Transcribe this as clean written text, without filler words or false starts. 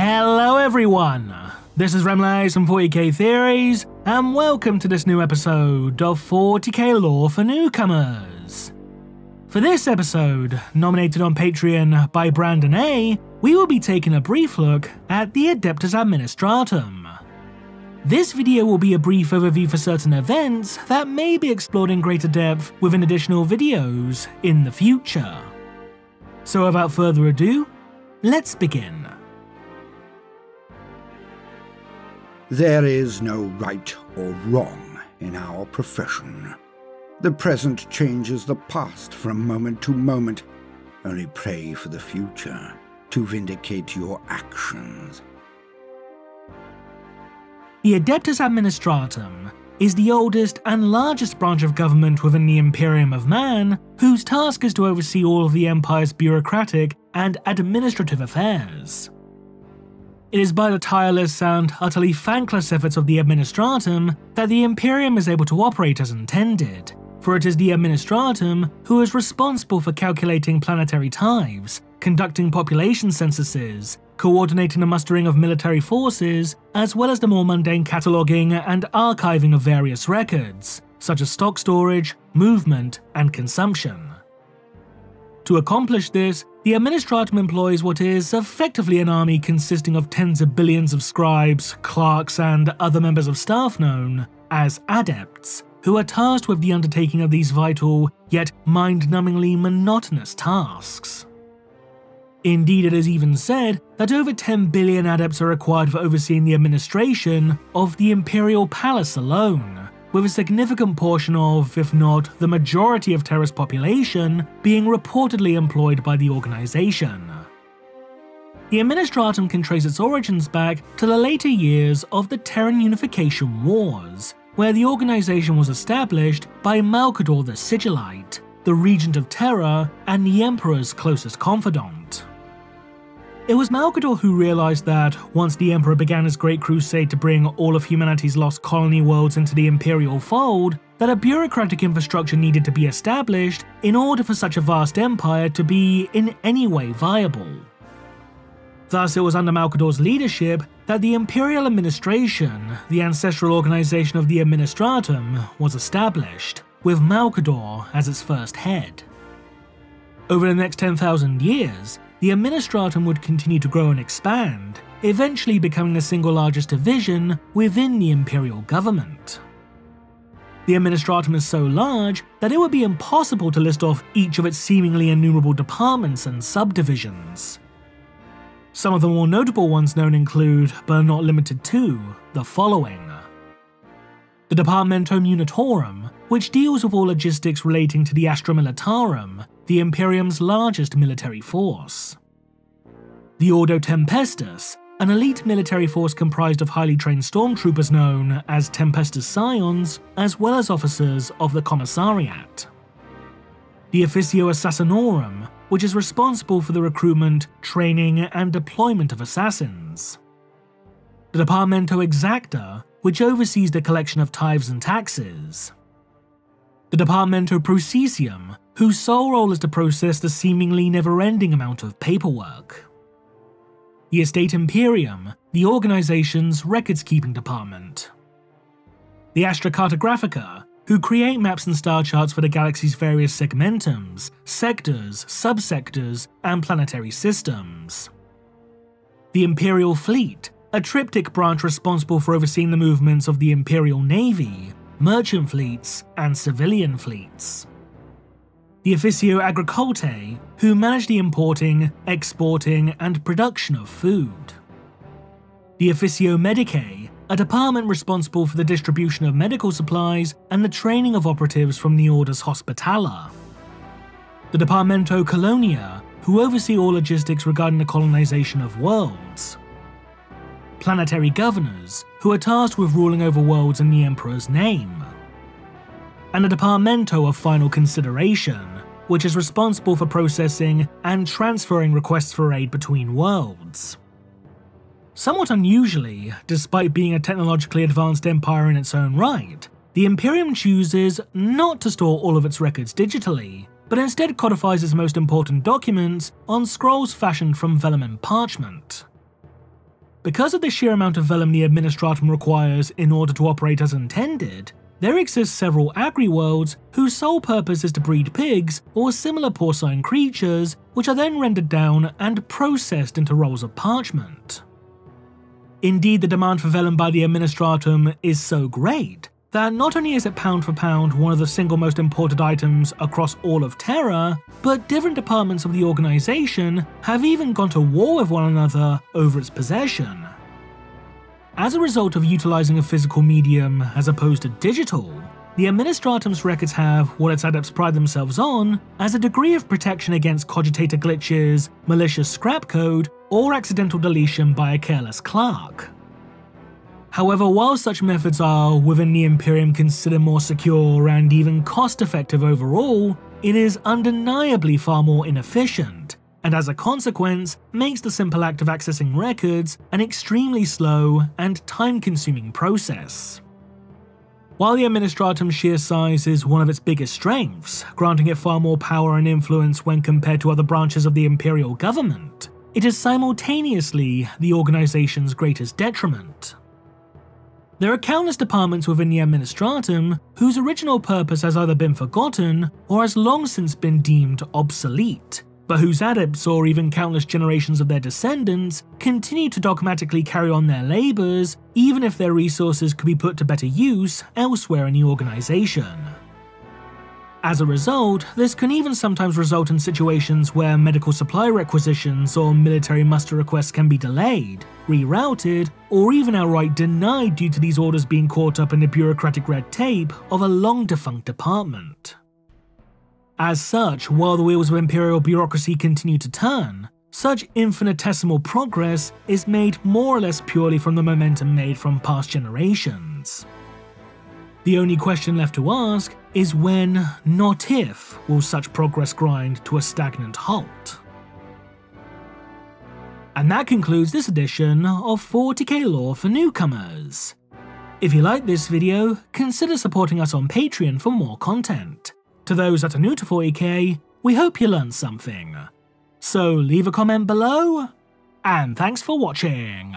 Hello everyone, this is Remlace from 40k Theories, and welcome to this new episode of 40k Lore for Newcomers. For this episode, nominated on Patreon by Brandon A, we will be taking a brief look at the Adeptus Administratum. This video will be a brief overview for certain events that may be explored in greater depth within additional videos in the future. So without further ado, let's begin. There is no right or wrong in our profession. The present changes the past from moment to moment. Only pray for the future to vindicate your actions. The Adeptus Administratum is the oldest and largest branch of government within the Imperium of Man, whose task is to oversee all of the Empire's bureaucratic and administrative affairs. It is by the tireless and utterly thankless efforts of the Administratum that the Imperium is able to operate as intended, for it is the Administratum who is responsible for calculating planetary tithes, conducting population censuses, coordinating the mustering of military forces, as well as the more mundane cataloguing and archiving of various records, such as stock storage, movement, and consumption. To accomplish this, the Administratum employs what is effectively an army consisting of tens of billions of scribes, clerks, and other members of staff known as Adepts, who are tasked with the undertaking of these vital, yet mind-numbingly monotonous tasks. Indeed, it is even said that over 10 billion Adepts are required for overseeing the administration of the Imperial Palace alone, with a significant portion of, if not the majority of Terra's population, being reportedly employed by the organization. The Administratum can trace its origins back to the later years of the Terran Unification Wars, where the organization was established by Malcador the Sigillite, the Regent of Terra and the Emperor's closest confidant. It was Malcador who realized that, once the Emperor began his great crusade to bring all of humanity's lost colony worlds into the Imperial fold, that a bureaucratic infrastructure needed to be established in order for such a vast empire to be in any way viable. Thus, it was under Malcador's leadership that the Imperial Administration, the ancestral organization of the Administratum, was established, with Malcador as its first head. Over the next 10,000 years, the Administratum would continue to grow and expand, eventually becoming the single largest division within the Imperial government. The Administratum is so large that it would be impossible to list off each of its seemingly innumerable departments and subdivisions. Some of the more notable ones known include, but are not limited to, the following. The Departmentum Unitorum, which deals with all logistics relating to the Astra Militarum, the Imperium's largest military force. The Ordo Tempestus, an elite military force comprised of highly trained stormtroopers known as Tempestus Scions, as well as officers of the Commissariat. The Officio Assassinorum, which is responsible for the recruitment, training, and deployment of assassins. The Departamento Exacta, which oversees the collection of tithes and taxes. The Departamento Procesium, whose sole role is to process the seemingly never-ending amount of paperwork. The Estate Imperium, the organization's records-keeping department. The Astra Cartographica, who create maps and star charts for the galaxy's various segmentums, sectors, subsectors, and planetary systems. The Imperial Fleet, a triptych branch responsible for overseeing the movements of the Imperial Navy, merchant fleets, and civilian fleets. The Officio Agricultae, who manage the importing, exporting, and production of food. The Officio Medicae, a department responsible for the distribution of medical supplies and the training of operatives from the Orders Hospitaller. The Departamento Colonia, who oversee all logistics regarding the colonization of worlds. Planetary Governors, who are tasked with ruling over worlds in the Emperor's name. And the Departamento of Final Consideration, which is responsible for processing and transferring requests for aid between worlds. Somewhat unusually, despite being a technologically advanced empire in its own right, the Imperium chooses not to store all of its records digitally, but instead codifies its most important documents on scrolls fashioned from vellum and parchment. Because of the sheer amount of vellum the Administratum requires in order to operate as intended, there exist several agri-worlds whose sole purpose is to breed pigs or similar porcine creatures, which are then rendered down and processed into rolls of parchment. Indeed, the demand for vellum by the Administratum is so great that not only is it pound for pound one of the single most imported items across all of Terra, but different departments of the organisation have even gone to war with one another over its possession. As a result of utilising a physical medium as opposed to digital, the Administratum's records have what its adepts pride themselves on as a degree of protection against cogitator glitches, malicious scrap code, or accidental deletion by a careless clerk. However, while such methods are within the Imperium considered more secure and even cost-effective overall, it is undeniably far more inefficient, and as a consequence, makes the simple act of accessing records an extremely slow and time-consuming process. While the Administratum's sheer size is one of its biggest strengths, granting it far more power and influence when compared to other branches of the Imperial government, it is simultaneously the organization's greatest detriment. There are countless departments within the Administratum whose original purpose has either been forgotten or has long since been deemed obsolete, but whose adepts or even countless generations of their descendants continue to dogmatically carry on their labours even if their resources could be put to better use elsewhere in the organisation. As a result, this can even sometimes result in situations where medical supply requisitions or military muster requests can be delayed, rerouted, or even outright denied due to these orders being caught up in the bureaucratic red tape of a long-defunct department. As such, while the wheels of imperial bureaucracy continue to turn, such infinitesimal progress is made more or less purely from the momentum made from past generations. The only question left to ask is when, not if, will such progress grind to a stagnant halt. And that concludes this edition of 40k Lore for Newcomers. If you liked this video, consider supporting us on Patreon for more content. To those that are new to 40k, we hope you learned something. So leave a comment below, and thanks for watching.